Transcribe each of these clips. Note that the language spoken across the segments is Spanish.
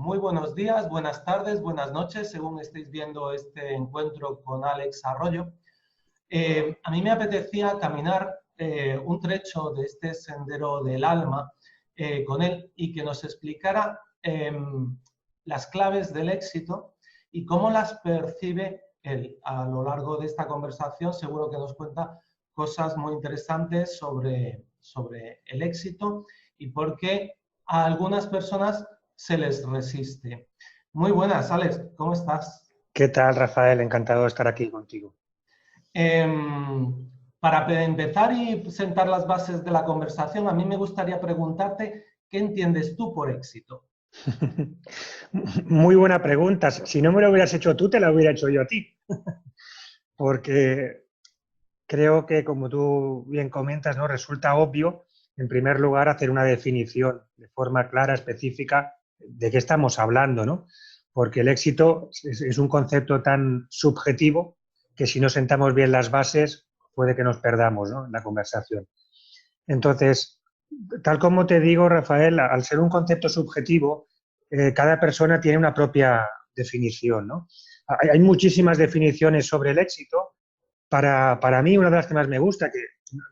Muy buenos días, buenas tardes, buenas noches, según estéis viendo este encuentro con Alex Arroyo. A mí me apetecía caminar un trecho de este sendero del alma con él y que nos explicara las claves del éxito y cómo las percibe él. A lo largo de esta conversación seguro que nos cuenta cosas muy interesantes sobre el éxito y por qué a algunas personas se les resiste. Muy buenas, Alex, ¿cómo estás? ¿Qué tal, Rafael? Encantado de estar aquí contigo. Para empezar y sentar las bases de la conversación, a mí me gustaría preguntarte, ¿qué entiendes tú por éxito? Muy buena pregunta. Si no me lo hubieras hecho tú, te la hubiera hecho yo a ti. Porque creo que, como tú bien comentas, ¿no? Resulta obvio, en primer lugar, hacer una definición de forma clara, específica, de qué estamos hablando, ¿no? Porque el éxito es un concepto tan subjetivo que si no sentamos bien las bases puede que nos perdamos, ¿no?, en la conversación. Entonces, tal como te digo, Rafael, al ser un concepto subjetivo, cada persona tiene una propia definición, ¿no? Hay muchísimas definiciones sobre el éxito. Para mí, una de las que más me gusta, que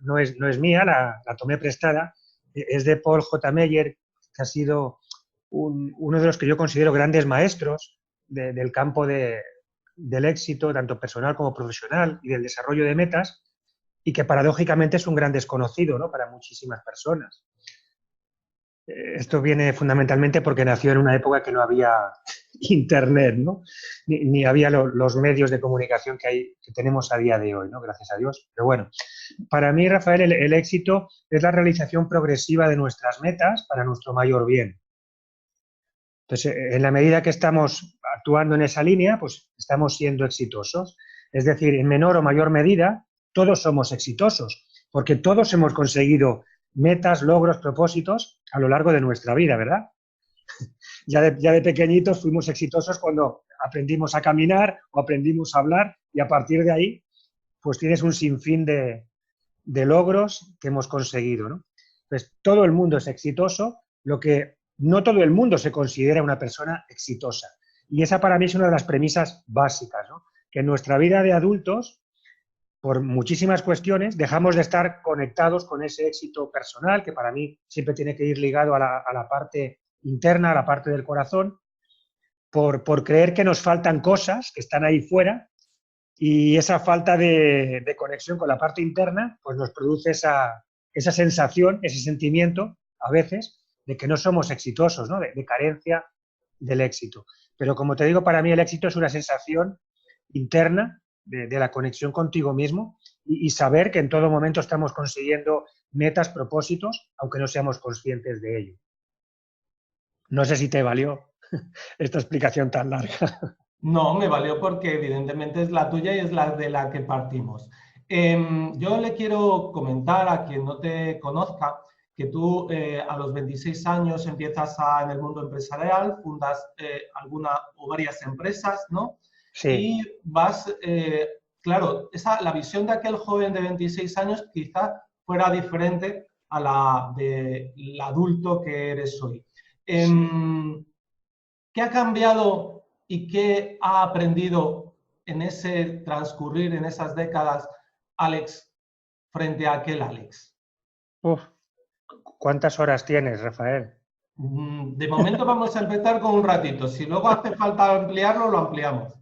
no es mía, la tomé prestada, es de Paul J. Meyer, que ha sido uno de los que yo considero grandes maestros del campo del éxito, tanto personal como profesional, y del desarrollo de metas, y que paradójicamente es un gran desconocido, ¿no?, para muchísimas personas. Esto viene fundamentalmente porque nació en una época que no había internet, ¿no?, ni había los medios de comunicación que tenemos a día de hoy, ¿no?, gracias a Dios. Pero bueno, para mí, Rafael, el éxito es la realización progresiva de nuestras metas para nuestro mayor bien. Entonces, en la medida que estamos actuando en esa línea, pues estamos siendo exitosos. Es decir, en menor o mayor medida, todos somos exitosos, porque todos hemos conseguido metas, logros, propósitos a lo largo de nuestra vida, ¿verdad? Ya de pequeñitos fuimos exitosos cuando aprendimos a caminar o aprendimos a hablar, y a partir de ahí, pues tienes un sinfín de logros que hemos conseguido, ¿no? Entonces, todo el mundo es exitoso, lo que no todo el mundo se considera una persona exitosa. Y esa para mí es una de las premisas básicas, ¿no? Que en nuestra vida de adultos, por muchísimas cuestiones, dejamos de estar conectados con ese éxito personal, que para mí siempre tiene que ir ligado a la parte interna, a la parte del corazón, por creer que nos faltan cosas que están ahí fuera, y esa falta de conexión con la parte interna pues nos produce esa sensación, ese sentimiento, a veces, de que no somos exitosos, ¿no?, de carencia del éxito. Pero, como te digo, para mí el éxito es una sensación interna de la conexión contigo mismo y saber que en todo momento estamos consiguiendo metas, propósitos, aunque no seamos conscientes de ello. No sé si te valió esta explicación tan larga. No, me valió porque evidentemente es la tuya y es la de la que partimos. Yo le quiero comentar a quien no te conozca que tú a los 26 años empiezas en el mundo empresarial, fundas alguna o varias empresas, ¿no? Sí. Y vas, claro, la visión de aquel joven de 26 años quizá fuera diferente a la del adulto que eres hoy. ¿Qué ha cambiado y qué ha aprendido en ese transcurrir, en esas décadas, Alex, frente a aquel Alex? Uf, ¿cuántas horas tienes, Rafael? De momento vamos a empezar con un ratito. Si luego hace falta ampliarlo, lo ampliamos.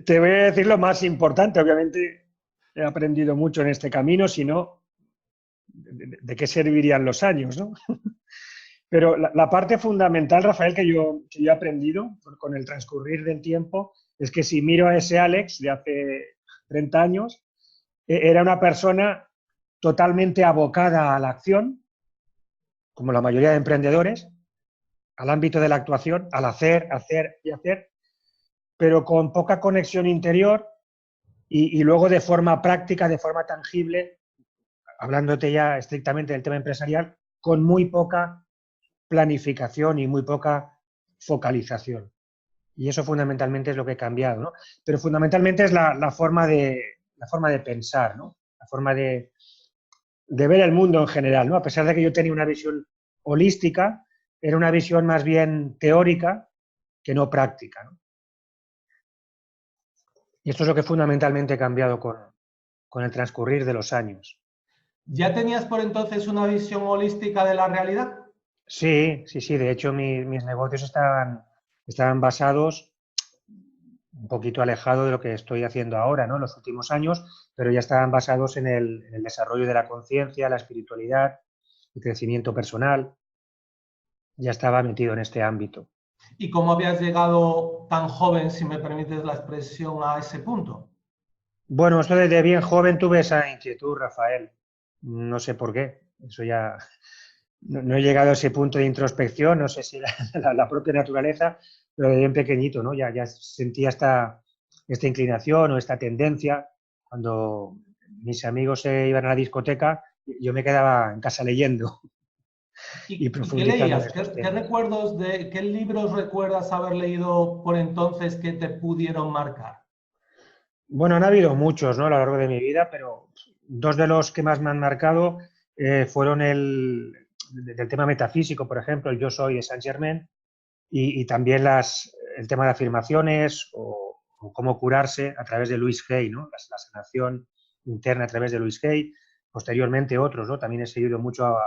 Te voy a decir lo más importante. Obviamente he aprendido mucho en este camino, si no, ¿de qué servirían los años, no? Pero la parte fundamental, Rafael, que yo he aprendido con el transcurrir del tiempo, es que si miro a ese Alex de hace 30 años, era una persona totalmente abocada a la acción, como la mayoría de emprendedores, al ámbito de la actuación, al hacer, hacer y hacer, pero con poca conexión interior y luego de forma práctica, de forma tangible, hablándote ya estrictamente del tema empresarial, con muy poca planificación y muy poca focalización. Y eso fundamentalmente es lo que he cambiado, ¿no? Pero fundamentalmente es la forma de pensar, ¿no? La forma de ver el mundo en general, ¿no? A pesar de que yo tenía una visión holística, era una visión más bien teórica que no práctica, ¿no? Y esto es lo que fundamentalmente ha cambiado con el transcurrir de los años. ¿Ya tenías por entonces una visión holística de la realidad? Sí, sí, sí. De hecho, mis negocios estaban basados un poquito alejado de lo que estoy haciendo ahora, ¿no? En los últimos años, pero ya estaban basados en el desarrollo de la conciencia, la espiritualidad, el crecimiento personal. Ya estaba metido en este ámbito. ¿Y cómo habías llegado tan joven, si me permites la expresión, a ese punto? Bueno, esto desde bien joven tuve esa inquietud, Rafael. No sé por qué. Eso ya no he llegado a ese punto de introspección, no sé si la propia naturaleza, pero de bien pequeñito, ¿no? Ya sentía esta inclinación o esta tendencia. Cuando mis amigos se iban a la discoteca, yo me quedaba en casa leyendo y Y qué profundizando en leías? estos Qué temas. recuerdos qué libros recuerdas haber leído por entonces que te pudieron marcar? Bueno, han habido muchos, ¿no? A lo largo de mi vida, pero dos de los que más me han marcado fueron del tema metafísico, por ejemplo, el Yo Soy de Saint Germain, y también el tema de afirmaciones o cómo curarse a través de Louis Hay, ¿no? La sanación interna a través de Louis Hay. Posteriormente otros, ¿no? También he seguido mucho a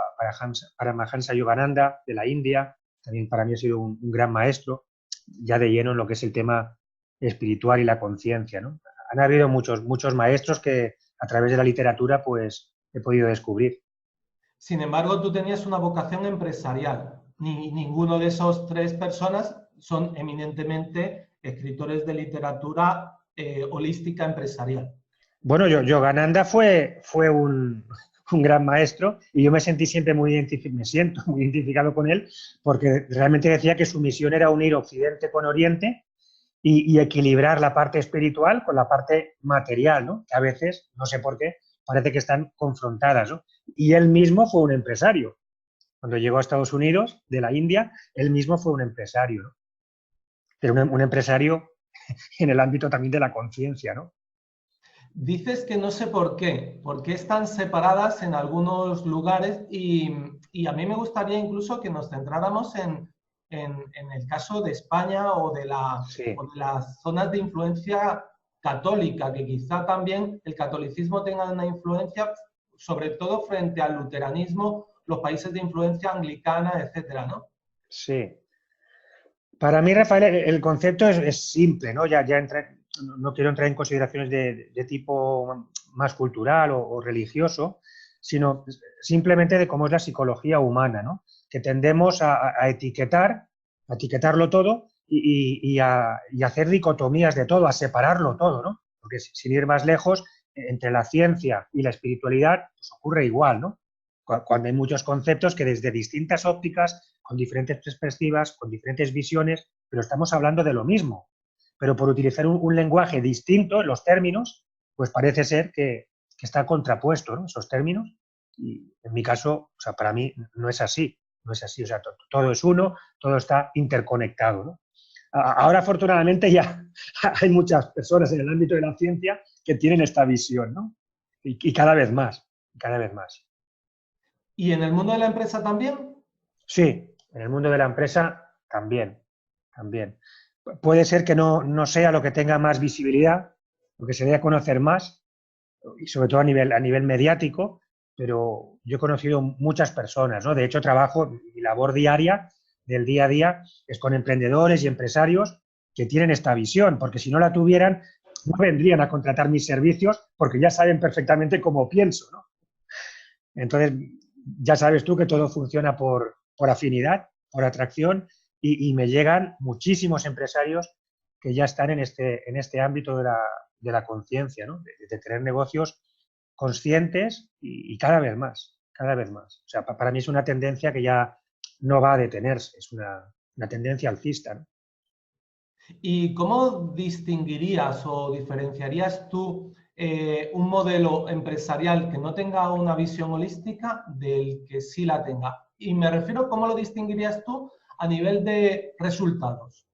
Paramahansa Yogananda de la India, también para mí ha sido un gran maestro, ya de lleno en lo que es el tema espiritual y la conciencia, ¿no? Han habido muchos maestros que a través de la literatura pues he podido descubrir. Sin embargo, tú tenías una vocación empresarial. Ninguno de esos tres personas son eminentemente escritores de literatura holística empresarial. Bueno, Yogananda fue un gran maestro y yo me sentí siempre me siento muy identificado con él porque realmente decía que su misión era unir Occidente con Oriente y equilibrar la parte espiritual con la parte material, ¿no? Que a veces, no sé por qué, parece que están confrontadas, ¿no? Y él mismo fue un empresario. Cuando llegó a Estados Unidos, de la India, él mismo fue un empresario, ¿no? Pero un empresario en el ámbito también de la conciencia, ¿no? Dices que no sé por qué están separadas en algunos lugares y a mí me gustaría incluso que nos centráramos en el caso de España Sí. o de las zonas de influencia católica, que quizá también el catolicismo tenga una influencia, sobre todo frente al luteranismo, los países de influencia anglicana, etcétera, ¿no? Sí. Para mí, Rafael, el concepto es simple, ¿no? No quiero entrar en consideraciones de tipo más cultural o religioso, sino simplemente de cómo es la psicología humana, ¿no? Que tendemos a etiquetarlo todo y hacer dicotomías de todo, a separarlo todo, ¿no? Porque sin ir más lejos, entre la ciencia y la espiritualidad, pues ocurre igual, ¿no? Cuando hay muchos conceptos que desde distintas ópticas, con diferentes perspectivas, con diferentes visiones, pero estamos hablando de lo mismo. Pero por utilizar un lenguaje distinto en los términos, pues parece ser que está contrapuesto, ¿no? Esos términos. Y en mi caso, o sea, para mí no es así, no es así. O sea, todo es uno, todo está interconectado, ¿no? Ahora, afortunadamente, ya hay muchas personas en el ámbito de la ciencia que tienen esta visión, ¿no? Y cada vez más, cada vez más. Y en el mundo de la empresa también. Sí, en el mundo de la empresa también, también. Puede ser que no sea lo que tenga más visibilidad, lo que se dé a conocer más, y sobre todo a nivel mediático, pero yo he conocido muchas personas, ¿no? De hecho, mi labor diaria, del día a día, es con emprendedores y empresarios que tienen esta visión, porque si no la tuvieran, no vendrían a contratar mis servicios porque ya saben perfectamente cómo pienso, ¿no? Entonces, ya sabes tú que todo funciona por afinidad, por atracción, y me llegan muchísimos empresarios que ya están en este ámbito de la conciencia, ¿no? De tener negocios conscientes y cada vez más, cada vez más. O sea, para mí es una tendencia que ya no va a detenerse, es una tendencia alcista, ¿no? ¿Y cómo distinguirías o diferenciarías tú un modelo empresarial que no tenga una visión holística del que sí la tenga? Y me refiero, ¿cómo lo distinguirías tú a nivel de resultados?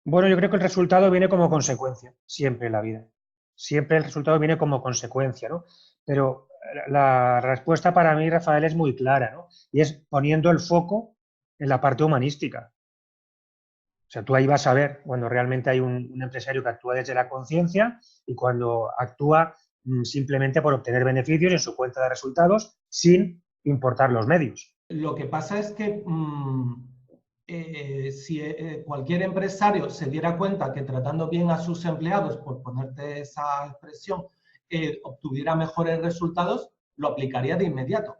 Bueno, yo creo que el resultado viene como consecuencia, siempre en la vida. Siempre el resultado viene como consecuencia, ¿no? Pero la respuesta para mí, Rafael, es muy clara, ¿no? Y es poniendo el foco en la parte humanística. O sea, tú ahí vas a ver cuando realmente hay un empresario que actúa desde la conciencia y cuando actúa simplemente por obtener beneficios en su cuenta de resultados sin importar los medios. Lo que pasa es que si cualquier empresario se diera cuenta que tratando bien a sus empleados, por ponerte esa expresión, obtuviera mejores resultados, lo aplicaría de inmediato.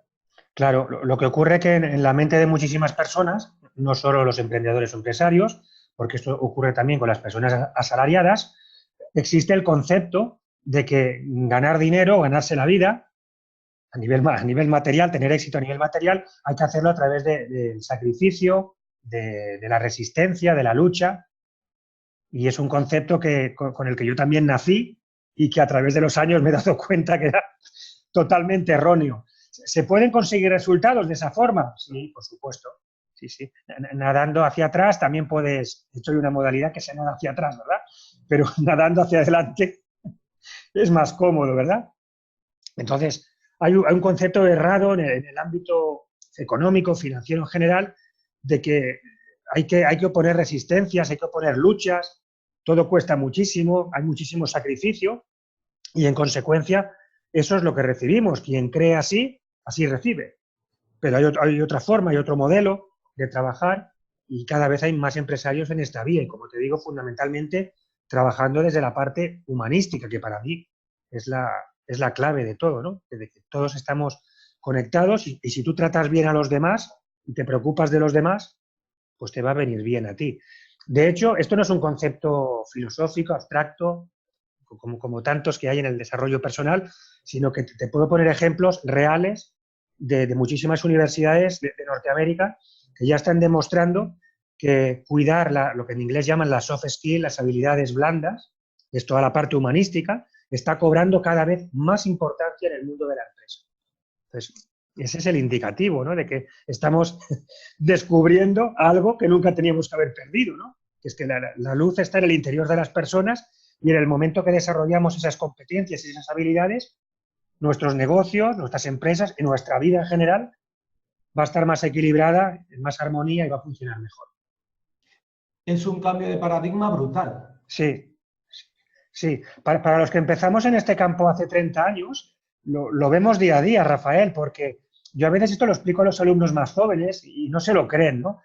Claro, lo que ocurre es que en la mente de muchísimas personas, no solo los emprendedores o empresarios, porque esto ocurre también con las personas asalariadas, existe el concepto de que ganar dinero, ganarse la vida, a nivel material, tener éxito a nivel material, hay que hacerlo a través del sacrificio, de la resistencia, de la lucha, y es un concepto con el que yo también nací y que a través de los años me he dado cuenta que era totalmente erróneo. ¿Se pueden conseguir resultados de esa forma? Sí, por supuesto. Sí, sí. Nadando hacia atrás también puedes, de hecho hay una modalidad que se nada hacia atrás, ¿verdad? Pero nadando hacia adelante es más cómodo, ¿verdad? Entonces, hay un concepto errado en el ámbito económico, financiero en general, de que hay que oponer resistencias, hay que oponer luchas, todo cuesta muchísimo, hay muchísimo sacrificio y en consecuencia eso es lo que recibimos. Quien cree así, así recibe. Pero hay otra forma, hay otro modelo de trabajar y cada vez hay más empresarios en esta vía y, como te digo, fundamentalmente trabajando desde la parte humanística, que para mí es la clave de todo, ¿no? De que todos estamos conectados y si tú tratas bien a los demás y te preocupas de los demás, pues te va a venir bien a ti. De hecho, esto no es un concepto filosófico, abstracto, como tantos que hay en el desarrollo personal, sino que te puedo poner ejemplos reales de muchísimas universidades de Norteamérica que ya están demostrando que cuidar lo que en inglés llaman las soft skills, las habilidades blandas, es toda la parte humanística, está cobrando cada vez más importancia en el mundo de la empresa. Entonces, ese es el indicativo, ¿no? De que estamos descubriendo algo que nunca teníamos que haber perdido, ¿no? Que es que la luz está en el interior de las personas y en el momento que desarrollamos esas competencias y esas habilidades, nuestros negocios, nuestras empresas y nuestra vida en general va a estar más equilibrada, en más armonía y va a funcionar mejor. Es un cambio de paradigma brutal. Sí, sí. Para los que empezamos en este campo hace 30 años, lo vemos día a día, Rafael, porque yo a veces esto lo explico a los alumnos más jóvenes y no se lo creen, ¿no?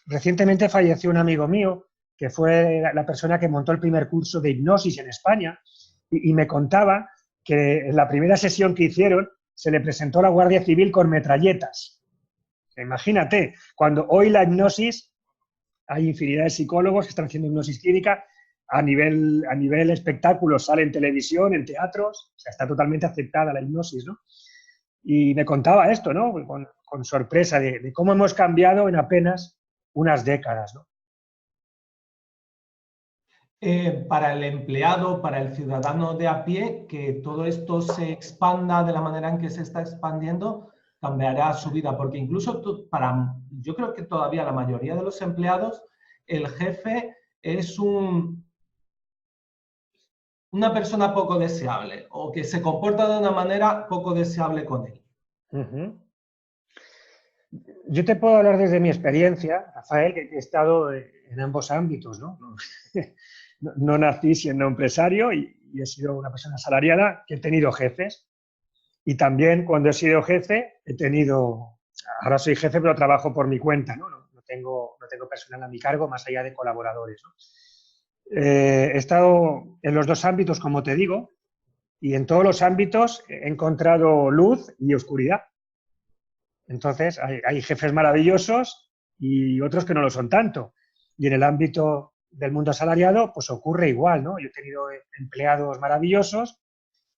Recientemente falleció un amigo mío que fue la persona que montó el primer curso de hipnosis en España y me contaba que en la primera sesión que hicieron se le presentó la Guardia Civil con metralletas. Imagínate, cuando hoy la hipnosis, hay infinidad de psicólogos que están haciendo hipnosis clínica a nivel espectáculo, sale en televisión, en teatros, o sea, está totalmente aceptada la hipnosis, ¿no? Y me contaba esto, ¿no? Con sorpresa de cómo hemos cambiado en apenas unas décadas, ¿no? Para el empleado, para el ciudadano de a pie, que todo esto se expanda de la manera en que se está expandiendo, cambiará su vida, porque incluso yo creo que todavía la mayoría de los empleados, el jefe es una persona poco deseable o que se comporta de una manera poco deseable con él. Uh-huh. Yo te puedo hablar desde mi experiencia, Rafael, que he estado en ambos ámbitos, ¿no? No nací siendo empresario y he sido una persona asalariada que he tenido jefes. Y también cuando he sido jefe, ahora soy jefe, pero trabajo por mi cuenta, ¿no? No tengo personal a mi cargo más allá de colaboradores, ¿no? He estado en los dos ámbitos, como te digo, y en todos los ámbitos he encontrado luz y oscuridad. Entonces, hay jefes maravillosos y otros que no lo son tanto. Y en el ámbito del mundo asalariado, pues ocurre igual, ¿no? Yo he tenido empleados maravillosos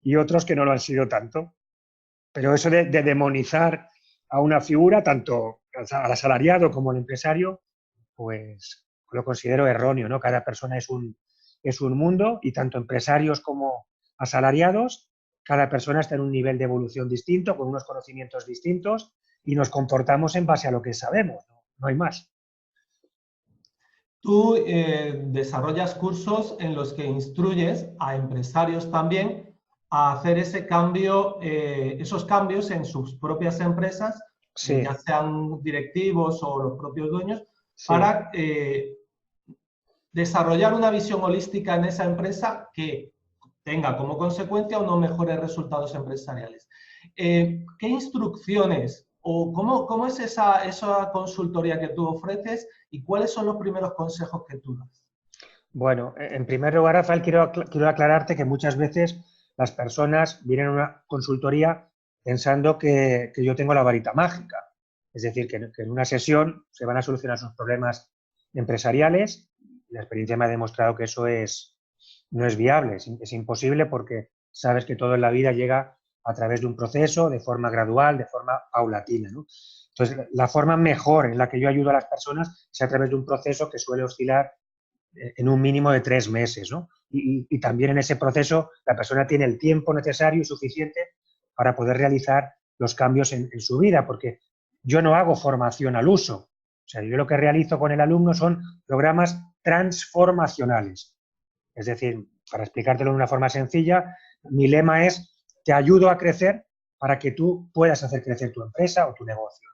y otros que no lo han sido tanto. Pero eso de demonizar a una figura, tanto al asalariado como al empresario, pues lo considero erróneo, ¿no? Cada persona es un mundo y tanto empresarios como asalariados, cada persona está en un nivel de evolución distinto, con unos conocimientos distintos y nos comportamos en base a lo que sabemos, no hay más. Tú desarrollas cursos en los que instruyes a empresarios también a hacer ese cambio, esos cambios en sus propias empresas Sí, ya sean directivos o los propios dueños, sí. para desarrollar una visión holística en esa empresa que tenga como consecuencia unos mejores resultados empresariales. ¿Qué instrucciones o cómo es esa consultoría que tú ofreces y cuáles son los primeros consejos que tú das? Bueno, en primer lugar, Rafael, quiero aclararte que muchas veces las personas vienen a una consultoría pensando que yo tengo la varita mágica. Es decir, que en una sesión se van a solucionar sus problemas empresariales. La experiencia me ha demostrado que eso no es viable, es imposible, porque sabes que todo en la vida llega a través de un proceso, de forma gradual, de forma paulatina, ¿no? Entonces, la forma mejor en la que yo ayudo a las personas es a través de un proceso que suele oscilar en un mínimo de 3 meses, ¿no? Y también en ese proceso la persona tiene el tiempo necesario y suficiente para poder realizar los cambios en su vida, porque yo no hago formación al uso. O sea, yo lo que realizo con el alumno son programas transformacionales. Es decir, para explicártelo de una forma sencilla, mi lema es: te ayudo a crecer para que tú puedas hacer crecer tu empresa o tu negocio.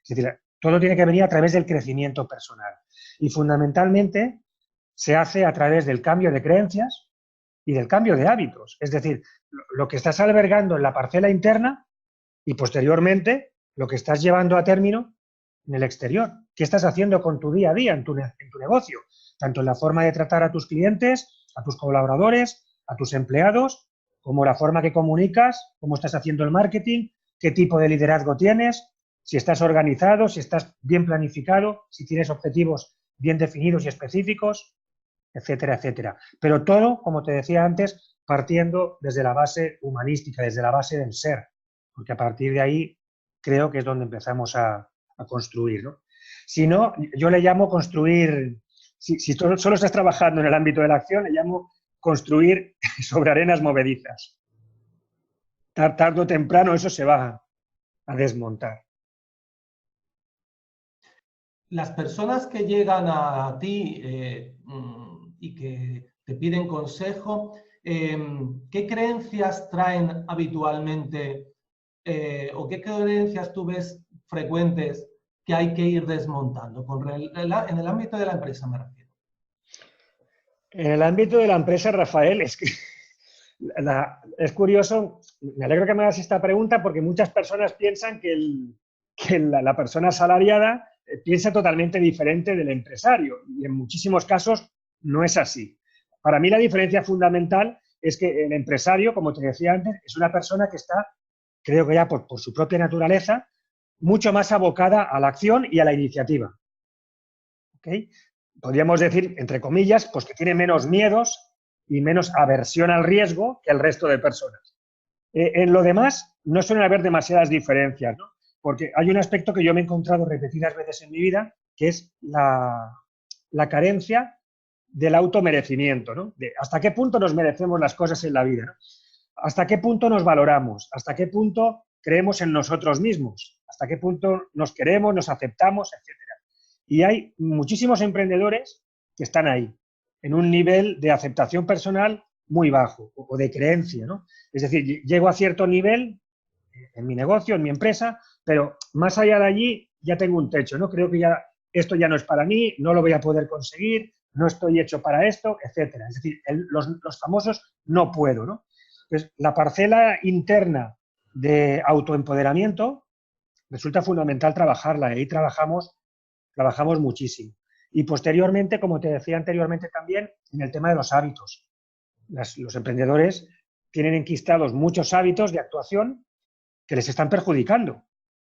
Es decir, todo tiene que venir a través del crecimiento personal. Y fundamentalmente se hace a través del cambio de creencias y del cambio de hábitos. Es decir, lo que estás albergando en la parcela interna y posteriormente lo que estás llevando a término en el exterior. ¿Qué estás haciendo con tu día a día en tu negocio? Tanto en la forma de tratar a tus clientes, a tus colaboradores, a tus empleados, como la forma que comunicas, cómo estás haciendo el marketing, qué tipo de liderazgo tienes, si estás organizado, si estás bien planificado, si tienes objetivos bien definidos y específicos, etcétera, etcétera. Pero todo, como te decía antes, partiendo desde la base humanística, desde la base del ser, porque a partir de ahí creo que es donde empezamos a construir, ¿no? Si no, yo le llamo construir, si solo estás trabajando en el ámbito de la acción, le llamo construir sobre arenas movedizas. Tarde o temprano eso se va a desmontar. Las personas que llegan a ti y que te piden consejo, ¿qué creencias traen habitualmente o qué creencias tú ves frecuentes que hay que ir desmontando? En el ámbito de la empresa me refiero. En el ámbito de la empresa, Rafael, es que es curioso, me alegro que me hagas esta pregunta, porque muchas personas piensan que la persona asalariada piensa totalmente diferente del empresario, y en muchísimos casos no es así. Para mí la diferencia fundamental es que el empresario, como te decía antes, es una persona que está, creo que ya por su propia naturaleza, mucho más abocada a la acción y a la iniciativa. ¿Okay? Podríamos decir, entre comillas, pues que tiene menos miedos y menos aversión al riesgo que el resto de personas. En lo demás, no suelen haber demasiadas diferencias, ¿no? Porque hay un aspecto que yo me he encontrado repetidas veces en mi vida, que es la carencia del automerecimiento, ¿no? De hasta qué punto nos merecemos las cosas en la vida, ¿no? Hasta qué punto nos valoramos, hasta qué punto creemos en nosotros mismos, hasta qué punto nos queremos, nos aceptamos, etc. Y hay muchísimos emprendedores que están ahí, en un nivel de aceptación personal muy bajo o de creencia, ¿no? Es decir, llego a cierto nivel en mi negocio, en mi empresa, pero más allá de allí ya tengo un techo, ¿no? Creo que ya esto ya no es para mí, no lo voy a poder conseguir, no estoy hecho para esto, etcétera. Es decir, los famosos no puedo, ¿no? Entonces, la parcela interna de autoempoderamiento resulta fundamental trabajarla, y ahí trabajamos muchísimo. Y posteriormente, como te decía anteriormente también, en el tema de los hábitos. Los emprendedores tienen enquistados muchos hábitos de actuación que les están perjudicando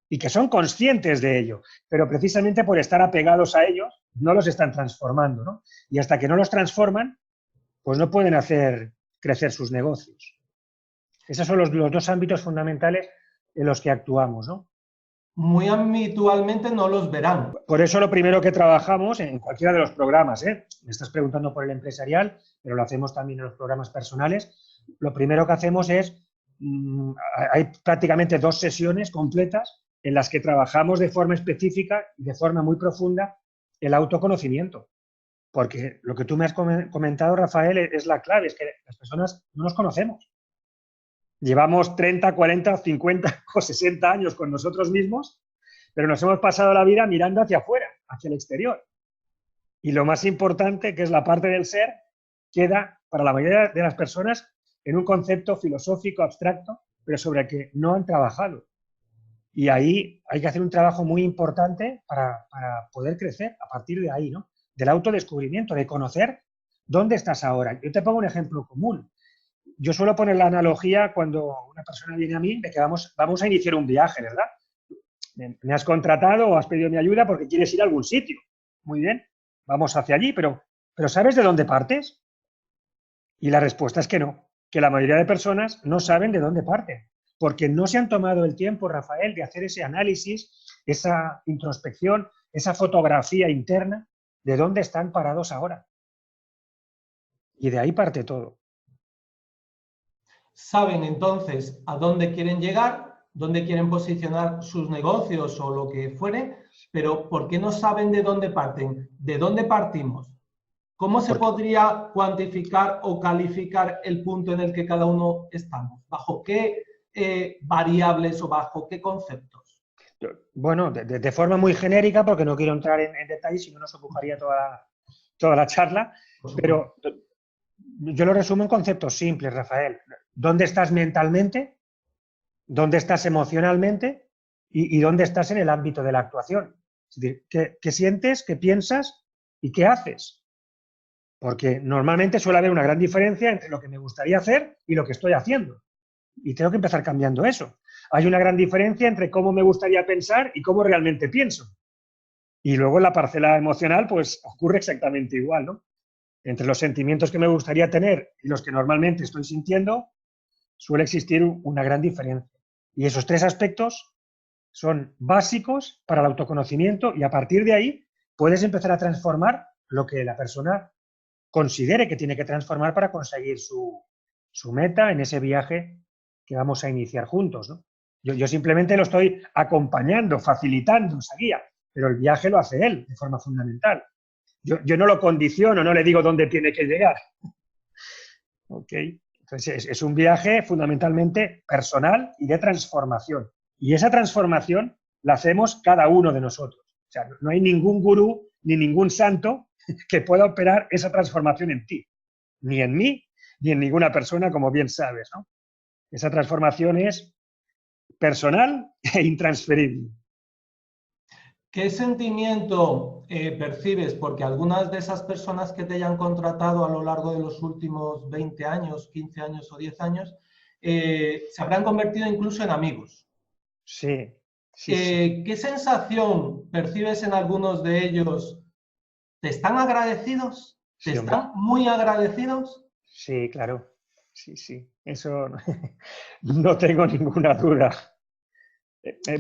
y que son conscientes de ello, pero precisamente por estar apegados a ellos no los están transformando, ¿no? Y hasta que no los transforman, pues no pueden hacer crecer sus negocios. Esos son los dos ámbitos fundamentales en los que actuamos, ¿no? Muy habitualmente no los verán. Por eso lo primero que trabajamos en cualquiera de los programas, me estás preguntando por el empresarial, pero lo hacemos también en los programas personales, lo primero que hacemos es, hay prácticamente 2 sesiones completas en las que trabajamos de forma específica y de forma muy profunda el autoconocimiento. Porque lo que tú me has comentado, Rafael, es la clave, es que las personas no nos conocemos. Llevamos 30, 40, 50 o 60 años con nosotros mismos pero nos hemos pasado la vida mirando hacia afuera, hacia el exterior. Y lo más importante, que es la parte del ser, queda para la mayoría de las personas en un concepto filosófico abstracto, pero sobre el que no han trabajado. Y ahí hay que hacer un trabajo muy importante para poder crecer a partir de ahí, ¿no? Del autodescubrimiento, de conocer dónde estás ahora. Yo te pongo un ejemplo común. Yo suelo poner la analogía cuando una persona viene a mí de que vamos a iniciar un viaje, ¿verdad? Me has contratado o has pedido mi ayuda porque quieres ir a algún sitio. Muy bien, vamos hacia allí, pero ¿sabes de dónde partes? Y la respuesta es que no, que la mayoría de personas no saben de dónde parten, porque no se han tomado el tiempo, Rafael, de hacer ese análisis, esa introspección, esa fotografía interna de dónde están parados ahora. Y de ahí parte todo. Saben entonces a dónde quieren llegar, dónde quieren posicionar sus negocios o lo que fuere, pero ¿por qué no saben de dónde parten? ¿De dónde partimos? ¿Cómo se podría cuantificar o calificar el punto en el que cada uno estamos? ¿Bajo qué variables o bajo qué conceptos? Bueno, de forma muy genérica, porque no quiero entrar en detalles, si no nos ocuparía toda la charla, pero yo lo resumo en conceptos simples, Rafael. ¿Dónde estás mentalmente? ¿Dónde estás emocionalmente? ¿Y dónde estás en el ámbito de la actuación? Es decir, ¿qué sientes, qué piensas y qué haces? Porque normalmente suele haber una gran diferencia entre lo que me gustaría hacer y lo que estoy haciendo. Y tengo que empezar cambiando eso. Hay una gran diferencia entre cómo me gustaría pensar y cómo realmente pienso. Y luego en la parcela emocional, pues ocurre exactamente igual, ¿no? Entre los sentimientos que me gustaría tener y los que normalmente estoy sintiendo, suele existir una gran diferencia. Y esos tres aspectos son básicos para el autoconocimiento y a partir de ahí puedes empezar a transformar lo que la persona considere que tiene que transformar para conseguir su meta en ese viaje que vamos a iniciar juntos, ¿no? Yo simplemente lo estoy acompañando, facilitando esa guía, pero el viaje lo hace él de forma fundamental. Yo no lo condiciono, no le digo dónde tiene que llegar. ¿Ok? Entonces es un viaje fundamentalmente personal y de transformación. Y esa transformación la hacemos cada uno de nosotros. O sea, no hay ningún gurú ni ningún santo que pueda operar esa transformación en ti. Ni en mí, ni en ninguna persona, como bien sabes, ¿no? Esa transformación es personal e intransferible. ¿Qué sentimiento percibes? Porque algunas de esas personas que te hayan contratado a lo largo de los últimos 20 años, 15 años o 10 años, se habrán convertido incluso en amigos. Sí. ¿Qué sensación percibes en algunos de ellos? ¿Te están agradecidos? ¿Te están muy agradecidos? Sí, claro. Sí. Eso no tengo ninguna duda.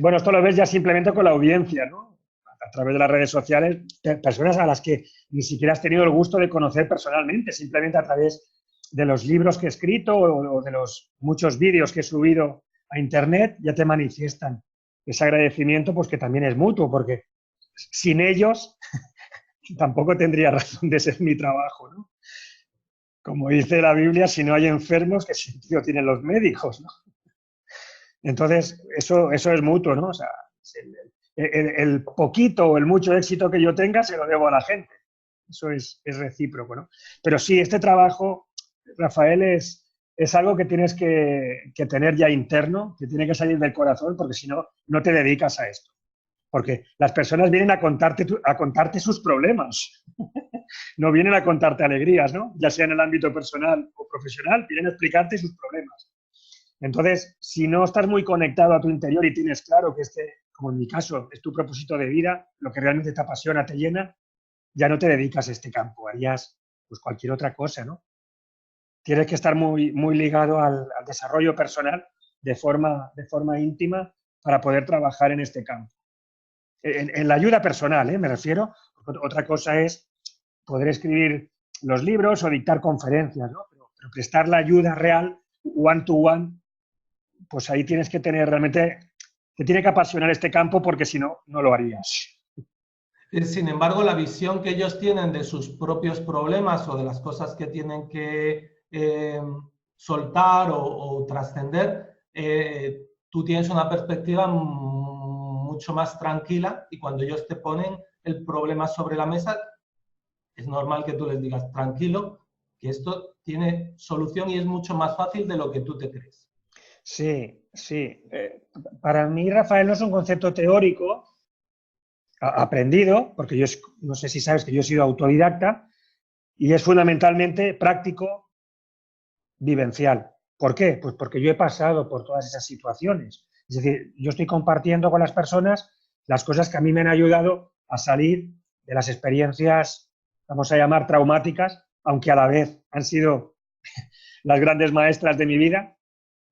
Bueno, esto lo ves ya simplemente con la audiencia, ¿no? A través de las redes sociales, personas a las que ni siquiera has tenido el gusto de conocer personalmente, simplemente a través de los libros que he escrito o de los muchos vídeos que he subido a internet, ya te manifiestan ese agradecimiento, pues que también es mutuo, porque sin ellos tampoco tendría razón de ser mi trabajo, ¿no? Como dice la Biblia, si no hay enfermos, ¿qué sentido tienen los médicos, ¿no? Entonces, eso es mutuo, ¿no? O sea, el poquito o el mucho éxito que yo tenga se lo debo a la gente. Eso es recíproco, ¿no? Pero sí, este trabajo, Rafael, es algo que tienes que tener ya interno, que tiene que salir del corazón, porque si no, no te dedicas a esto. Porque las personas vienen a contarte sus problemas, no vienen a contarte alegrías, ¿no? Ya sea en el ámbito personal o profesional, vienen a explicarte sus problemas. Entonces, si no estás muy conectado a tu interior y tienes claro que como en mi caso, es tu propósito de vida, lo que realmente te apasiona, te llena, ya no te dedicas a este campo, harías pues cualquier otra cosa, ¿no? Tienes que estar muy, muy ligado al desarrollo personal de forma íntima para poder trabajar en este campo. En la ayuda personal, me refiero. Otra cosa es poder escribir los libros o dictar conferencias, ¿no? Pero prestar la ayuda real, one to one, pues ahí tienes que tener realmente, te tiene que apasionar este campo porque si no, no lo harías. Sin embargo, la visión que ellos tienen de sus propios problemas o de las cosas que tienen que soltar o trascender, tú tienes una perspectiva mucho más tranquila y cuando ellos te ponen el problema sobre la mesa, es normal que tú les digas, tranquilo, que esto tiene solución y es mucho más fácil de lo que tú te crees. Sí, sí. Para mí, Rafael, no es un concepto teórico aprendido, porque yo no sé si sabes que yo he sido autodidacta, y es fundamentalmente práctico, vivencial. ¿Por qué? Pues porque yo he pasado por todas esas situaciones. Es decir, yo estoy compartiendo con las personas las cosas que a mí me han ayudado a salir de las experiencias, vamos a llamar traumáticas, aunque a la vez han sido las grandes maestras de mi vida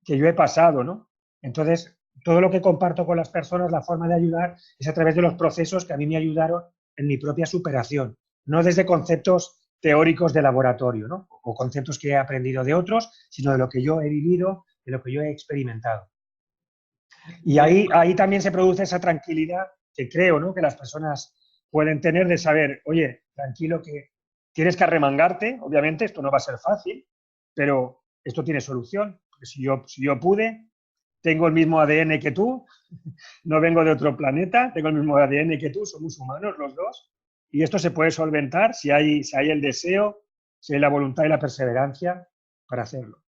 que yo he pasado, ¿no? Entonces, todo lo que comparto con las personas, la forma de ayudar, es a través de los procesos que a mí me ayudaron en mi propia superación, no desde conceptos teóricos de laboratorio, ¿no? O conceptos que he aprendido de otros, sino de lo que yo he vivido, de lo que yo he experimentado. Y ahí también se produce esa tranquilidad que creo, ¿no?, que las personas pueden tener de saber, oye, tranquilo, que tienes que arremangarte, obviamente esto no va a ser fácil, pero esto tiene solución, porque si yo pude, tengo el mismo ADN que tú, no vengo de otro planeta, tengo el mismo ADN que tú, somos humanos los dos, y esto se puede solventar si hay el deseo, si hay la voluntad y la perseverancia para hacerlo.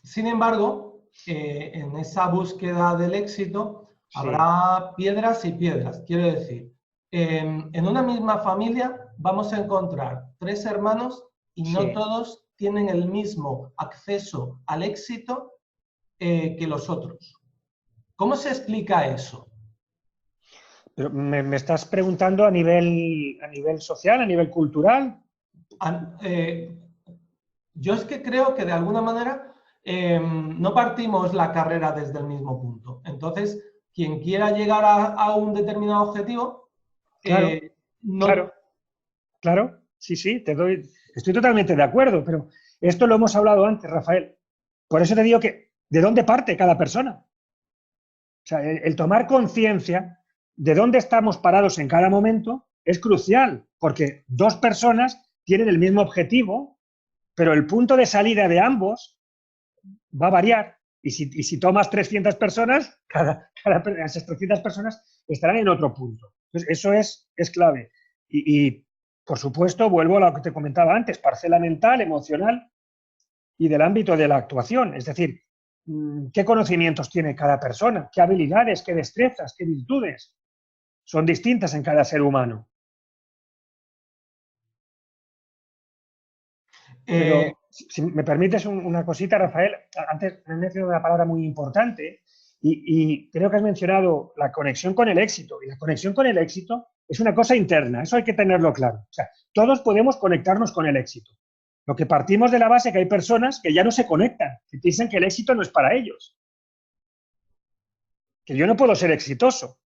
Sin embargo, en esa búsqueda del éxito Sí. habrá piedras y piedras. Quiero decir, en una misma familia vamos a encontrar 3 hermanos y no Sí. todos tienen el mismo acceso al éxito que los otros. ¿Cómo se explica eso? Pero me estás preguntando a nivel social, a nivel cultural. Yo es que creo que de alguna manera no partimos la carrera desde el mismo punto. Entonces, quien quiera llegar a un determinado objetivo, Claro, no... claro, sí, estoy totalmente de acuerdo, pero esto lo hemos hablado antes, Rafael. Por eso te digo que, ¿de dónde parte cada persona? O sea, el tomar conciencia de dónde estamos parados en cada momento es crucial, porque 2 personas tienen el mismo objetivo, pero el punto de salida de ambos va a variar. Y si tomas 300 personas, esas 300 personas estarán en otro punto. Entonces, eso es clave. Y, por supuesto, vuelvo a lo que te comentaba antes, parcela mental, emocional y del ámbito de la actuación. Es decir, ¿qué conocimientos tiene cada persona? ¿Qué habilidades, qué destrezas, qué virtudes? Son distintas en cada ser humano. Pero, si me permites una cosita, Rafael, antes me has mencionado una palabra muy importante y creo que has mencionado la conexión con el éxito. Y la conexión con el éxito es una cosa interna, eso hay que tenerlo claro. O sea, todos podemos conectarnos con el éxito. Lo que partimos de la base es que hay personas que ya no se conectan, que piensan que el éxito no es para ellos. Que yo no puedo ser exitoso,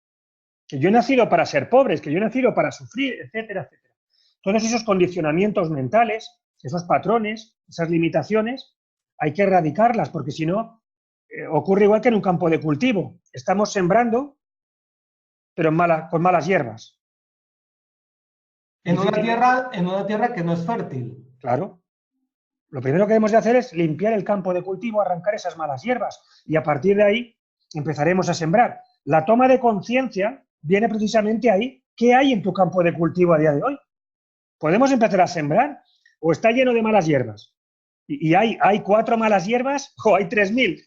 que yo he nacido para ser pobre, que yo he nacido para sufrir, etcétera, etcétera. Todos esos condicionamientos mentales, esos patrones, esas limitaciones, hay que erradicarlas, porque si no, ocurre igual que en un campo de cultivo. Estamos sembrando, pero con malas hierbas. En una tierra que no es fértil. Claro. Lo primero que debemos de hacer es limpiar el campo de cultivo, arrancar esas malas hierbas, y a partir de ahí empezaremos a sembrar. La toma de conciencia viene precisamente ahí. ¿Qué hay en tu campo de cultivo a día de hoy? ¿Podemos empezar a sembrar o está lleno de malas hierbas? Y hay 4 malas hierbas o hay 3000.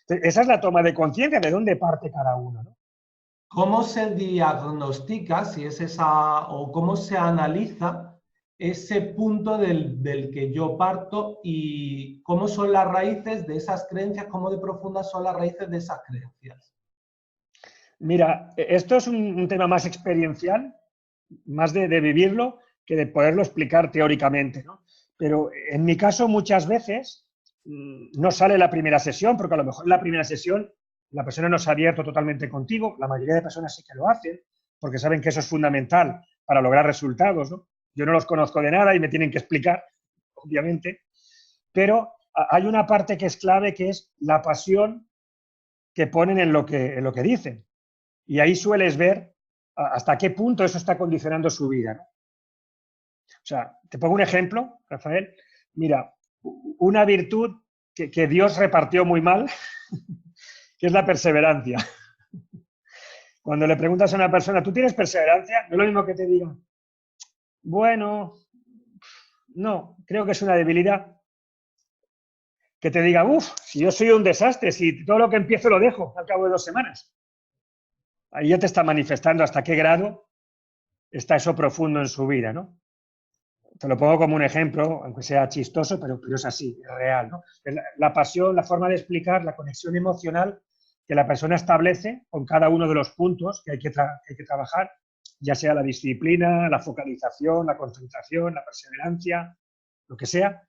Esa es la toma de conciencia de dónde parte cada uno, ¿no? ¿Cómo se diagnostica, si es esa, o cómo se analiza ese punto del que yo parto y cómo son las raíces de esas creencias, cómo de profundas son las raíces de esas creencias? Mira, esto es un tema más experiencial, más de vivirlo que de poderlo explicar teóricamente, ¿no? Pero en mi caso muchas veces no sale la primera sesión, porque a lo mejor en la primera sesión la persona no se ha abierto totalmente contigo, la mayoría de personas sí que lo hacen, porque saben que eso es fundamental para lograr resultados, ¿no? Yo no los conozco de nada y me tienen que explicar, obviamente, pero hay una parte que es clave, que es la pasión que ponen en lo que dicen. Y ahí sueles ver hasta qué punto eso está condicionando su vida, ¿no? O sea, te pongo un ejemplo, Rafael. Mira, una virtud que Dios repartió muy mal que es la perseverancia. Cuando le preguntas a una persona, ¿tú tienes perseverancia? No es lo mismo que te diga, bueno, no, creo que es una debilidad. Que te diga, uff, si yo soy un desastre, si todo lo que empiezo lo dejo al cabo de 2 semanas. Ahí ya te está manifestando hasta qué grado está eso profundo en su vida, ¿no? Te lo pongo como un ejemplo, aunque sea chistoso, pero es así, es real, ¿no? La pasión, la forma de explicar, la conexión emocional que la persona establece con cada uno de los puntos que hay que trabajar, ya sea la disciplina, la focalización, la concentración, la perseverancia, lo que sea,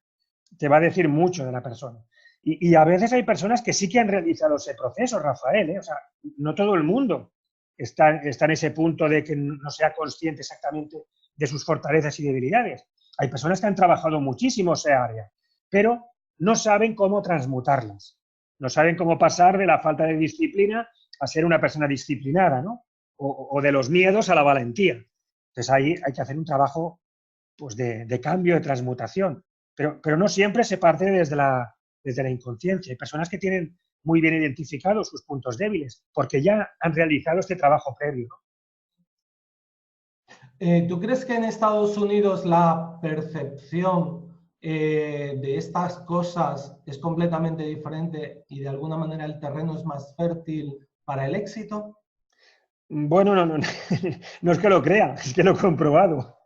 te va a decir mucho de la persona. Y a veces hay personas que sí que han realizado ese proceso, Rafael, ¿eh? O sea, no todo el mundo está en ese punto de que no sea consciente exactamente de sus fortalezas y debilidades. Hay personas que han trabajado muchísimo esa área, pero no saben cómo transmutarlas. No saben cómo pasar de la falta de disciplina a ser una persona disciplinada, ¿no? O de los miedos a la valentía. Entonces ahí hay que hacer un trabajo pues, de cambio, de transmutación. Pero no siempre se parte desde la inconsciencia. Hay personas que tienen muy bien identificados sus puntos débiles, porque ya han realizado este trabajo previo, ¿no? ¿Tú crees que en Estados Unidos la percepción de estas cosas es completamente diferente y de alguna manera el terreno es más fértil para el éxito? Bueno, no es que lo crea, es que lo he comprobado.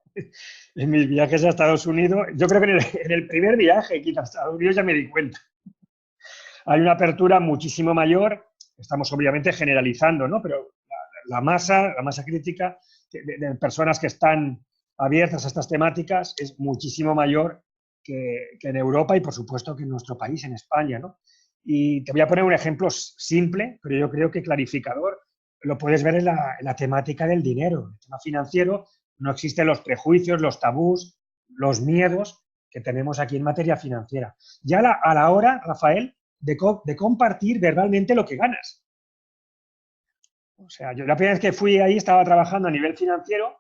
En mis viajes a Estados Unidos, yo creo que en el primer viaje que a Estados Unidos ya me di cuenta. Hay una apertura muchísimo mayor, estamos obviamente generalizando, ¿no? Pero la masa crítica de personas que están abiertas a estas temáticas es muchísimo mayor que en Europa y, por supuesto, que en nuestro país, en España, ¿no? Y te voy a poner un ejemplo simple, pero yo creo que clarificador. Lo puedes ver en la temática del dinero. En el tema financiero no existen los prejuicios, los tabús, los miedos que tenemos aquí en materia financiera. Ya a la hora, Rafael, de compartir verbalmente lo que ganas. O sea, yo la primera vez que fui ahí estaba trabajando a nivel financiero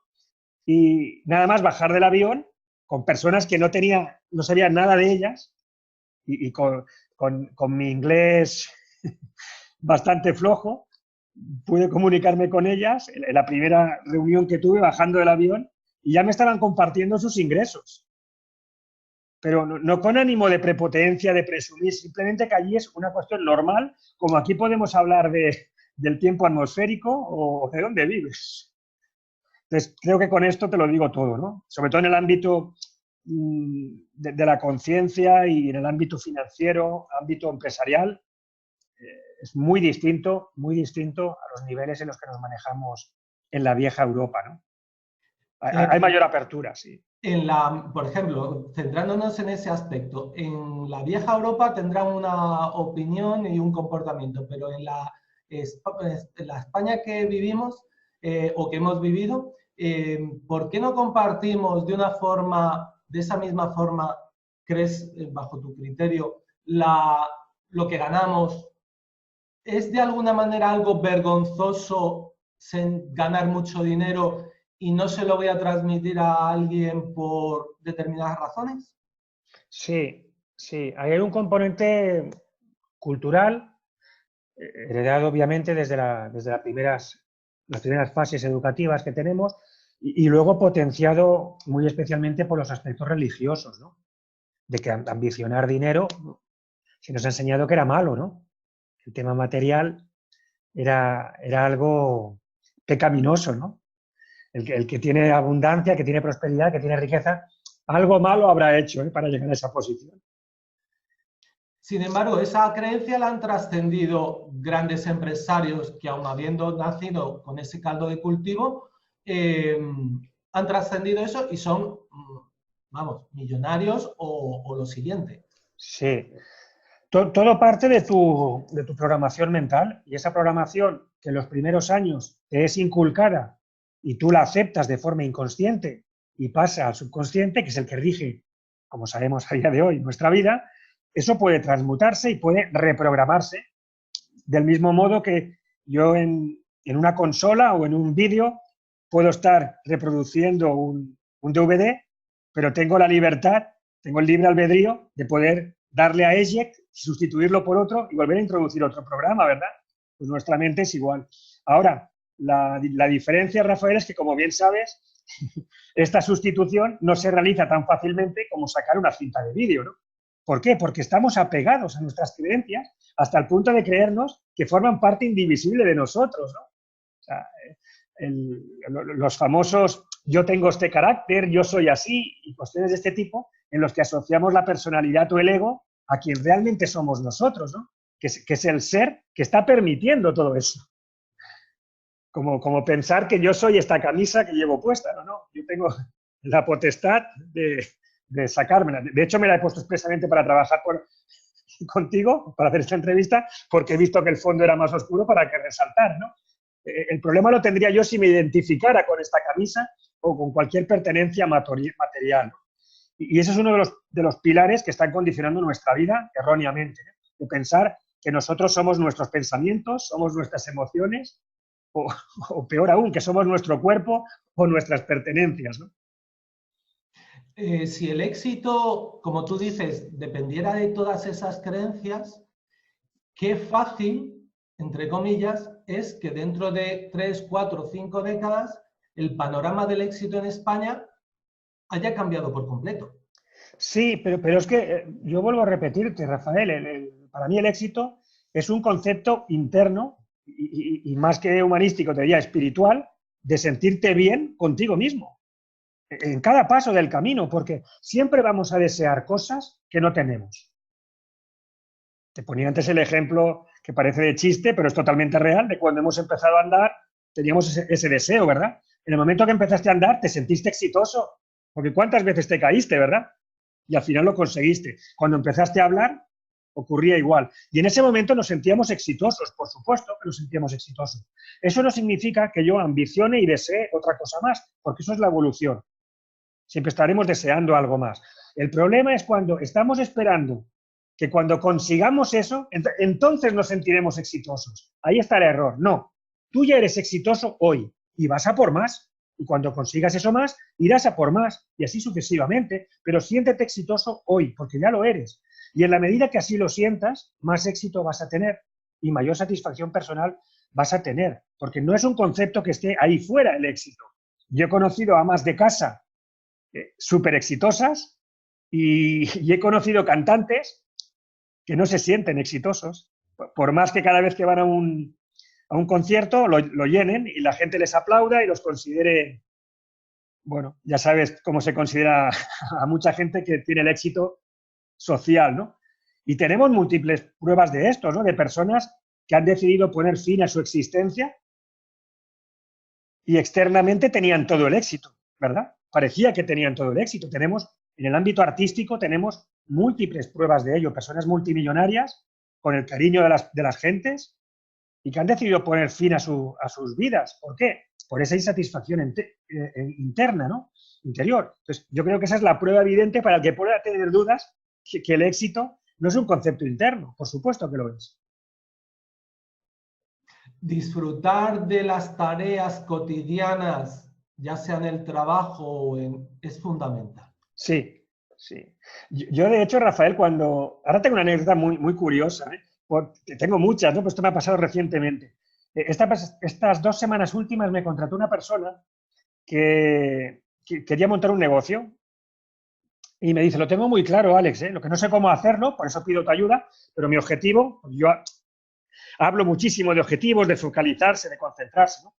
y nada más bajar del avión con personas que no sabía nada de ellas y con mi inglés bastante flojo, pude comunicarme con ellas en la primera reunión que tuve bajando del avión y ya me estaban compartiendo sus ingresos. Pero no con ánimo de prepotencia, de presumir, simplemente que allí es una cuestión normal, como aquí podemos hablar del tiempo atmosférico o de dónde vives. Entonces, creo que con esto te lo digo todo, ¿no? Sobre todo en el ámbito de la conciencia y en el ámbito financiero, ámbito empresarial, es muy distinto a los niveles en los que nos manejamos en la vieja Europa, ¿no? Hay mayor apertura, sí. Por ejemplo, centrándonos en ese aspecto, en la vieja Europa tendrán una opinión y un comportamiento, pero en la España que vivimos o que hemos vivido, ¿por qué no compartimos de esa misma forma, crees, bajo tu criterio, lo que ganamos? ¿Es de alguna manera algo vergonzoso ganar mucho dinero y no se lo voy a transmitir a alguien por determinadas razones? Sí, sí. Hay un componente cultural, heredado obviamente desde las primeras fases educativas que tenemos y luego potenciado muy especialmente por los aspectos religiosos, ¿no? De que ambicionar dinero se nos ha enseñado que era malo, ¿no? El tema material era algo pecaminoso, ¿no? El que tiene abundancia, que tiene prosperidad, que tiene riqueza, algo malo habrá hecho para llegar a esa posición. Sin embargo, esa creencia la han trascendido grandes empresarios que, aun habiendo nacido con ese caldo de cultivo, han trascendido eso y son, vamos, millonarios o lo siguiente. Sí. Todo parte de tu programación mental y esa programación que en los primeros años te es inculcada y tú la aceptas de forma inconsciente y pasa al subconsciente, que es el que rige, como sabemos a día de hoy, nuestra vida, eso puede transmutarse y puede reprogramarse del mismo modo que yo en una consola o en un vídeo puedo estar reproduciendo un DVD, pero tengo la libertad, tengo el libre albedrío de poder darle a eject, sustituirlo por otro y volver a introducir otro programa, ¿verdad? pues nuestra mente es igual. Ahora, la diferencia, Rafael, es que, como bien sabes, esta sustitución no se realiza tan fácilmente como sacar una cinta de vídeo, ¿no? ¿Por qué? Porque estamos apegados a nuestras creencias hasta el punto de creernos que forman parte indivisible de nosotros, ¿no? O sea, los famosos yo tengo este carácter, yo soy así, y cuestiones de este tipo, en los que asociamos la personalidad o el ego a quien realmente somos nosotros, ¿no? Que es el ser que está permitiendo todo eso. Como pensar que yo soy esta camisa que llevo puesta, no, yo tengo la potestad de sacármela. De hecho, me la he puesto expresamente para trabajar contigo, para hacer esta entrevista, porque he visto que el fondo era más oscuro para que resaltar, ¿no? El problema lo tendría yo si me identificara con esta camisa o con cualquier pertenencia material, ¿no? Y ese es uno de los pilares que están condicionando nuestra vida erróneamente, ¿eh? De pensar que nosotros somos nuestros pensamientos, somos nuestras emociones, o peor aún, que somos nuestro cuerpo o nuestras pertenencias, ¿no? Si el éxito, como tú dices, dependiera de todas esas creencias, qué fácil, entre comillas, es que dentro de 3, 4, 5 décadas el panorama del éxito en España haya cambiado por completo. Sí, pero es que yo vuelvo a repetirte, Rafael, para mí el éxito es un concepto interno y más que humanístico, te diría espiritual, de sentirte bien contigo mismo, en cada paso del camino, porque siempre vamos a desear cosas que no tenemos. Te ponía antes el ejemplo que parece de chiste, pero es totalmente real, de cuando hemos empezado a andar, teníamos ese deseo, ¿verdad? En el momento que empezaste a andar, te sentiste exitoso, porque ¿cuántas veces te caíste, verdad? Y al final lo conseguiste. Cuando empezaste a hablar, ocurría igual. Y en ese momento nos sentíamos exitosos, por supuesto que nos sentíamos exitosos. Eso no significa que yo ambicione y desee otra cosa más, porque eso es la evolución. Siempre estaremos deseando algo más. El problema es cuando estamos esperando que cuando consigamos eso, entonces nos sentiremos exitosos. Ahí está el error. No, tú ya eres exitoso hoy y vas a por más. Y cuando consigas eso más, irás a por más y así sucesivamente. Pero siéntete exitoso hoy, porque ya lo eres. Y en la medida que así lo sientas, más éxito vas a tener y mayor satisfacción personal vas a tener. Porque no es un concepto que esté ahí fuera el éxito. Yo he conocido amas de casa súper exitosas y he conocido cantantes que no se sienten exitosos, por más que cada vez que van a un concierto lo llenen y la gente les aplauda y los considere, bueno, ya sabes cómo se considera a mucha gente que tiene el éxito social, ¿no? Y tenemos múltiples pruebas de esto, ¿no? De personas que han decidido poner fin a su existencia y externamente tenían todo el éxito, ¿verdad? Parecía que tenían todo el éxito. Tenemos, en el ámbito artístico, tenemos múltiples pruebas de ello, personas multimillonarias con el cariño de las gentes y que han decidido poner fin a sus vidas. ¿Por qué? Por esa insatisfacción interna, ¿no? Interior. Entonces, yo creo que esa es la prueba evidente para el que pueda tener dudas que el éxito no es un concepto interno. Por supuesto que lo es. Disfrutar de las tareas cotidianas, ya sea en el trabajo es fundamental. Sí, sí. Yo, de hecho, Rafael, ahora tengo una anécdota muy, muy curiosa, ¿eh? Tengo muchas, ¿no? Pues esto me ha pasado recientemente. Estas 2 semanas últimas me contrató una persona que quería montar un negocio y me dice, lo tengo muy claro, Alex, ¿eh? Lo que no sé cómo hacerlo, por eso pido tu ayuda, pero mi objetivo, yo hablo muchísimo de objetivos, de focalizarse, de concentrarse, ¿no?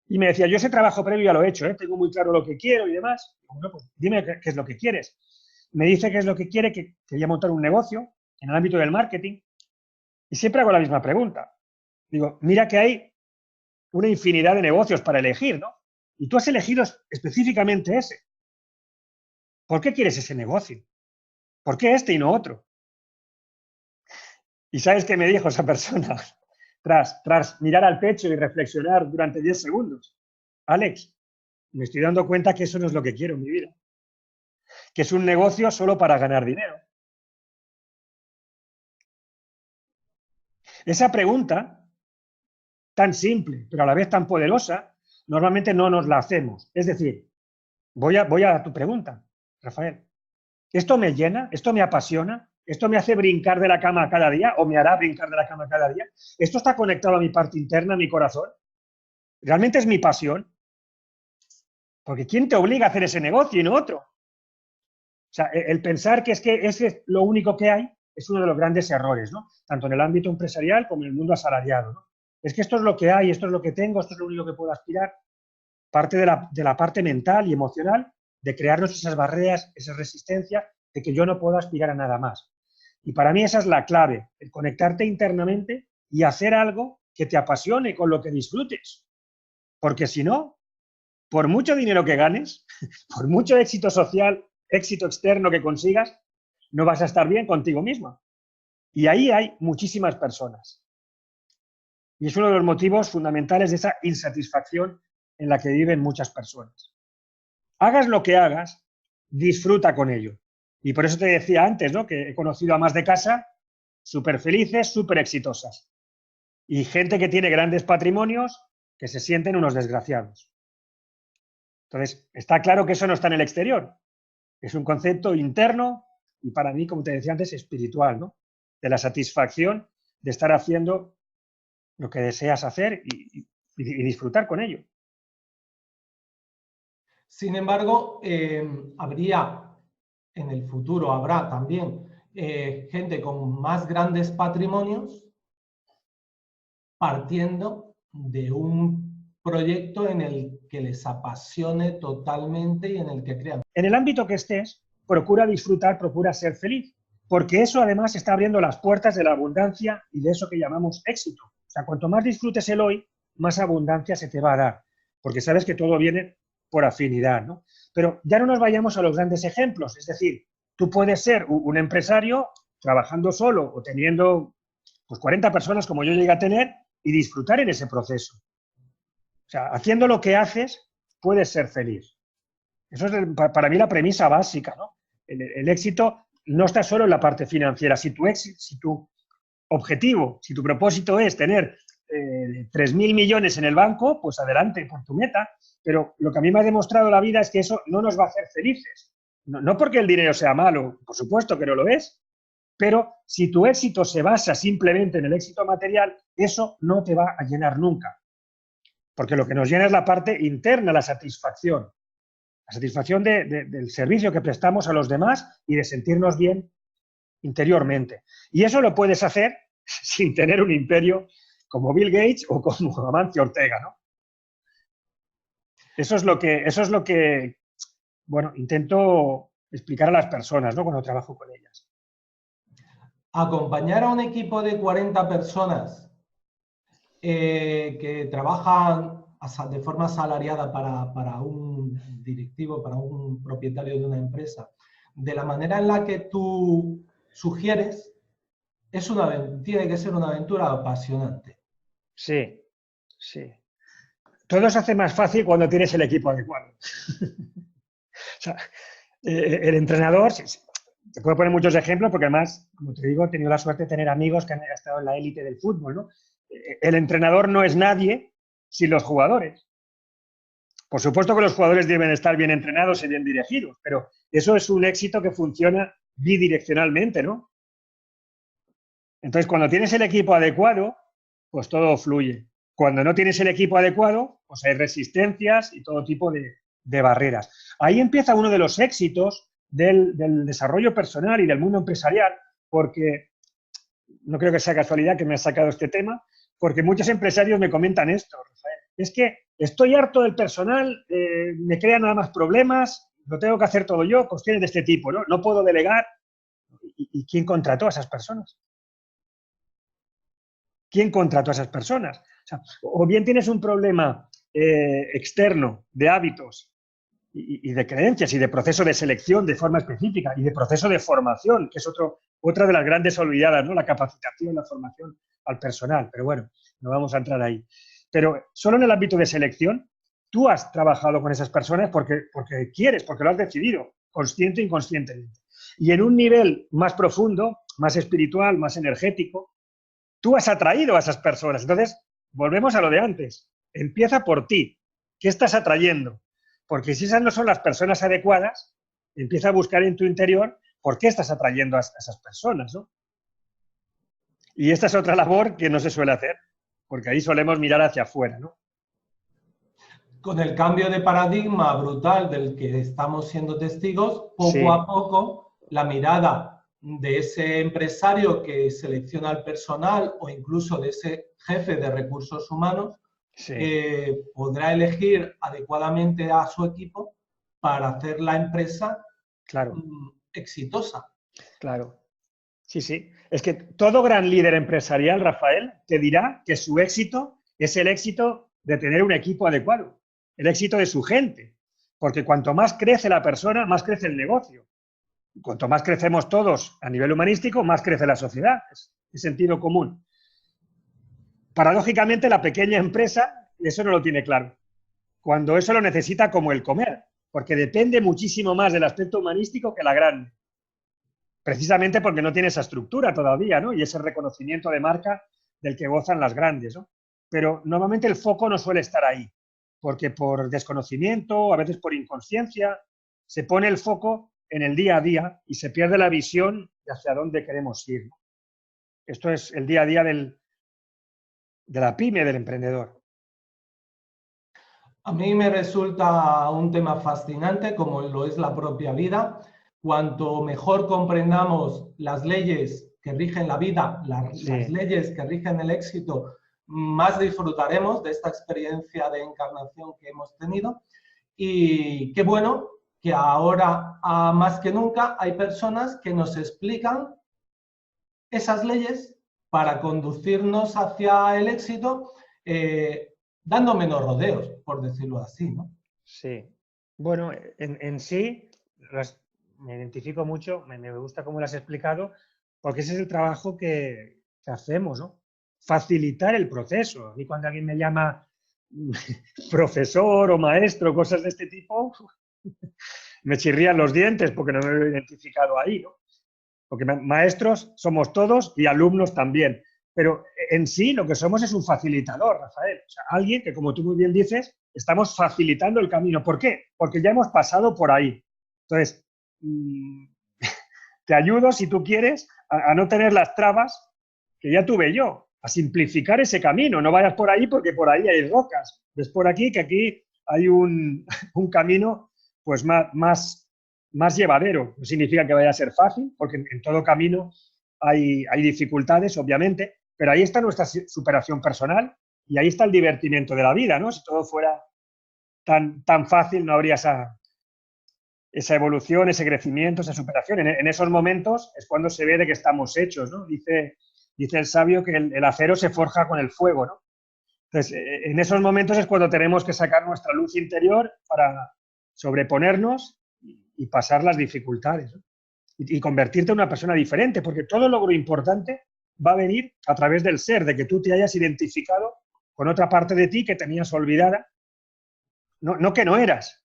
Y me decía, yo ese trabajo previo ya lo he hecho, ¿eh? Tengo muy claro lo que quiero y demás. Bueno, pues dime qué es lo que quieres. Me dice qué es lo que quiere, que quería montar un negocio en el ámbito del marketing. Y siempre hago la misma pregunta. Digo, mira que hay una infinidad de negocios para elegir, ¿no? Y tú has elegido específicamente ese. ¿Por qué quieres ese negocio? ¿Por qué este y no otro? ¿Y sabes qué me dijo esa persona? Tras mirar al pecho y reflexionar durante 10 segundos. Alex, me estoy dando cuenta que eso no es lo que quiero en mi vida. Que es un negocio solo para ganar dinero. Esa pregunta, tan simple, pero a la vez tan poderosa, normalmente no nos la hacemos. Es decir, voy a tu pregunta, Rafael. ¿Esto me llena? ¿Esto me apasiona? ¿Esto me hace brincar de la cama cada día o me hará brincar de la cama cada día? ¿Esto está conectado a mi parte interna, a mi corazón? ¿Realmente es mi pasión? Porque ¿quién te obliga a hacer ese negocio y no otro? O sea, el pensar que ese es lo único que hay es uno de los grandes errores, ¿no? Tanto en el ámbito empresarial como en el mundo asalariado, ¿no? Es que esto es lo que hay, esto es lo que tengo, esto es lo único que puedo aspirar. Parte de la parte mental y emocional de crearnos esas barreras, esa resistencia de que yo no puedo aspirar a nada más. Y para mí esa es la clave, el conectarte internamente y hacer algo que te apasione, con lo que disfrutes. Porque si no, por mucho dinero que ganes, por mucho éxito social, éxito externo que consigas, no vas a estar bien contigo misma. Y ahí hay muchísimas personas. Y es uno de los motivos fundamentales de esa insatisfacción en la que viven muchas personas. Hagas lo que hagas, disfruta con ello. Y por eso te decía antes, ¿no?, que he conocido amas de casa súper felices, súper exitosas. Y gente que tiene grandes patrimonios que se sienten unos desgraciados. Entonces, está claro que eso no está en el exterior. Es un concepto interno y para mí, como te decía antes, espiritual, ¿no? De la satisfacción de estar haciendo lo que deseas hacer y disfrutar con ello. Sin embargo, en el futuro habrá también gente con más grandes patrimonios partiendo de un proyecto en el que les apasione totalmente y en el que crean. En el ámbito que estés, procura disfrutar, procura ser feliz, porque eso además está abriendo las puertas de la abundancia y de eso que llamamos éxito. O sea, cuanto más disfrutes el hoy, más abundancia se te va a dar, porque sabes que todo viene por afinidad, ¿no? Pero ya no nos vayamos a los grandes ejemplos, es decir, tú puedes ser un empresario trabajando solo o teniendo pues 40 personas como yo llegué a tener y disfrutar en ese proceso. O sea, haciendo lo que haces, puedes ser feliz. Eso es para mí la premisa básica, ¿no? El éxito no está solo en la parte financiera. Si tu objetivo, si tu propósito es tener 3.000 millones en el banco, pues adelante, por tu meta. Pero lo que a mí me ha demostrado la vida es que eso no nos va a hacer felices. No porque el dinero sea malo, por supuesto que no lo es, pero si tu éxito se basa simplemente en el éxito material, eso no te va a llenar nunca. Porque lo que nos llena es la parte interna, la satisfacción. La satisfacción del servicio que prestamos a los demás y de sentirnos bien interiormente. Y eso lo puedes hacer sin tener un imperio como Bill Gates o como Amancio Ortega, ¿no? Eso es lo que bueno, intento explicar a las personas, ¿no?, cuando trabajo con ellas. Acompañar a un equipo de 40 personas que trabajan de forma asalariada para un directivo, para un propietario de una empresa, de la manera en la que tú sugieres, tiene que ser una aventura apasionante. Sí, sí. Todo se hace más fácil cuando tienes el equipo adecuado. O sea, el entrenador, te puedo poner muchos ejemplos porque además, como te digo, he tenido la suerte de tener amigos que han estado en la élite del fútbol, ¿no? El entrenador no es nadie sin los jugadores. Por supuesto que los jugadores deben estar bien entrenados y bien dirigidos, pero eso es un éxito que funciona bidireccionalmente, ¿no? Entonces, cuando tienes el equipo adecuado, pues todo fluye. Cuando no tienes el equipo adecuado, pues hay resistencias y todo tipo de barreras. Ahí empieza uno de los éxitos del desarrollo personal y del mundo empresarial, porque no creo que sea casualidad que me has sacado este tema, porque muchos empresarios me comentan esto, Rafael. Es que estoy harto del personal, me crea nada más problemas, lo tengo que hacer todo yo, cuestiones de este tipo, ¿no? No puedo delegar. ¿Y quién contrató a esas personas? ¿Quién contrató a esas personas? O bien tienes un problema externo de hábitos y de creencias y de proceso de selección de forma específica y de proceso de formación, que es otra de las grandes olvidadas, ¿no? La capacitación, la formación al personal. Pero bueno, no vamos a entrar ahí. Pero solo en el ámbito de selección, tú has trabajado con esas personas porque quieres, porque lo has decidido, consciente e inconscientemente. Y en un nivel más profundo, más espiritual, más energético, tú has atraído a esas personas. Entonces, volvemos a lo de antes. Empieza por ti. ¿Qué estás atrayendo? Porque si esas no son las personas adecuadas, empieza a buscar en tu interior por qué estás atrayendo a esas personas, ¿no? Y esta es otra labor que no se suele hacer, porque ahí solemos mirar hacia afuera, ¿no? Con el cambio de paradigma brutal del que estamos siendo testigos, Sí, poco a poco la mirada de ese empresario que selecciona el personal o incluso de ese jefe de recursos humanos sí, podrá elegir adecuadamente a su equipo para hacer la empresa claro, exitosa. claro. Sí, sí. Es que todo gran líder empresarial, Rafael, te dirá que su éxito es el éxito de tener un equipo adecuado, el éxito de su gente. Porque cuanto más crece la persona, más crece el negocio. Cuanto más crecemos todos a nivel humanístico, más crece la sociedad. Es sentido común. Paradójicamente, la pequeña empresa eso no lo tiene claro. Cuando eso lo necesita como el comer, porque depende muchísimo más del aspecto humanístico que la grande. Precisamente porque no tiene esa estructura todavía, ¿no? Y ese reconocimiento de marca del que gozan las grandes, ¿no? Pero normalmente el foco no suele estar ahí, porque por desconocimiento, a veces por inconsciencia, se pone el foco en el día a día y se pierde la visión de hacia dónde queremos ir, ¿no? Esto es el día a día de la pyme, del emprendedor. A mí me resulta un tema fascinante, como lo es la propia vida. Cuanto mejor comprendamos las leyes que rigen la vida, las Sí, leyes que rigen el éxito, más disfrutaremos de esta experiencia de encarnación que hemos tenido. Y qué bueno que ahora, más que nunca, hay personas que nos explican esas leyes para conducirnos hacia el éxito, dando menos rodeos, por decirlo así, ¿no? sí. Bueno, en sí, me identifico mucho, me gusta cómo lo has explicado, porque ese es el trabajo que hacemos, ¿no? Facilitar el proceso. Y cuando alguien me llama profesor o maestro, cosas de este tipo, me chirrían los dientes porque no me he identificado ahí, ¿no? Porque maestros somos todos y alumnos también. Pero en sí lo que somos es un facilitador, Rafael. O sea, alguien que, como tú muy bien dices, estamos facilitando el camino. ¿Por qué? Porque ya hemos pasado por ahí. Entonces, te ayudo, si tú quieres, a no tener las trabas que ya tuve yo, a simplificar ese camino. No vayas por ahí porque por ahí hay rocas. Ves por aquí que aquí hay un camino pues más llevadero. No significa que vaya a ser fácil, porque en todo camino hay dificultades, obviamente, pero ahí está nuestra superación personal y ahí está el divertimiento de la vida, ¿no? Si todo fuera tan fácil, no habría esa evolución, ese crecimiento, esa superación. En esos momentos es cuando se ve de que estamos hechos, ¿no? Dice el sabio que el acero se forja con el fuego, ¿no? Entonces, en esos momentos es cuando tenemos que sacar nuestra luz interior para sobreponernos y pasar las dificultades, ¿no? Y convertirte en una persona diferente, porque todo logro importante va a venir a través del ser, de que tú te hayas identificado con otra parte de ti que tenías olvidada, no que no eras,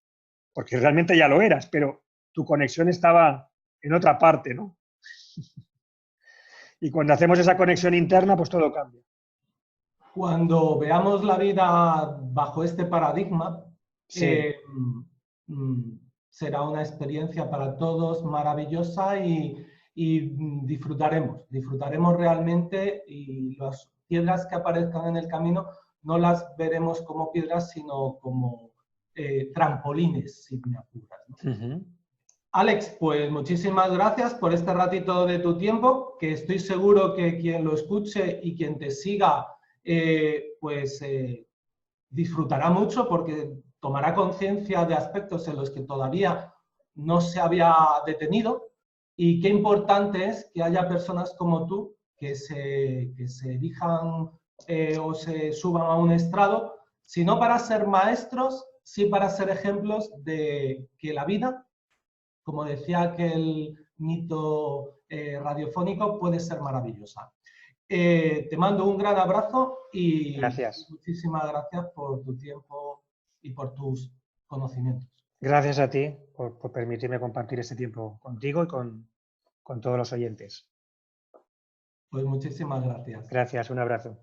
porque realmente ya lo eras, pero tu conexión estaba en otra parte, ¿no? Y cuando hacemos esa conexión interna, pues todo cambia. Cuando veamos la vida bajo este paradigma, Sí, será una experiencia para todos maravillosa y disfrutaremos realmente y las piedras que aparezcan en el camino no las veremos como piedras, sino como trampolines, si me apuras, ¿no? Alex, pues muchísimas gracias por este ratito de tu tiempo, que estoy seguro que quien lo escuche y quien te siga, disfrutará mucho porque tomará conciencia de aspectos en los que todavía no se había detenido y qué importante es que haya personas como tú que se erijan o se suban a un estrado, si no para ser maestros, sí para ser ejemplos de que la vida, como decía aquel mito radiofónico, puede ser maravillosa. Te mando un gran abrazo y gracias. muchísimas gracias por tu tiempo y por tus conocimientos. Gracias a ti por permitirme compartir este tiempo contigo y con todos los oyentes. Pues muchísimas gracias. Gracias, un abrazo.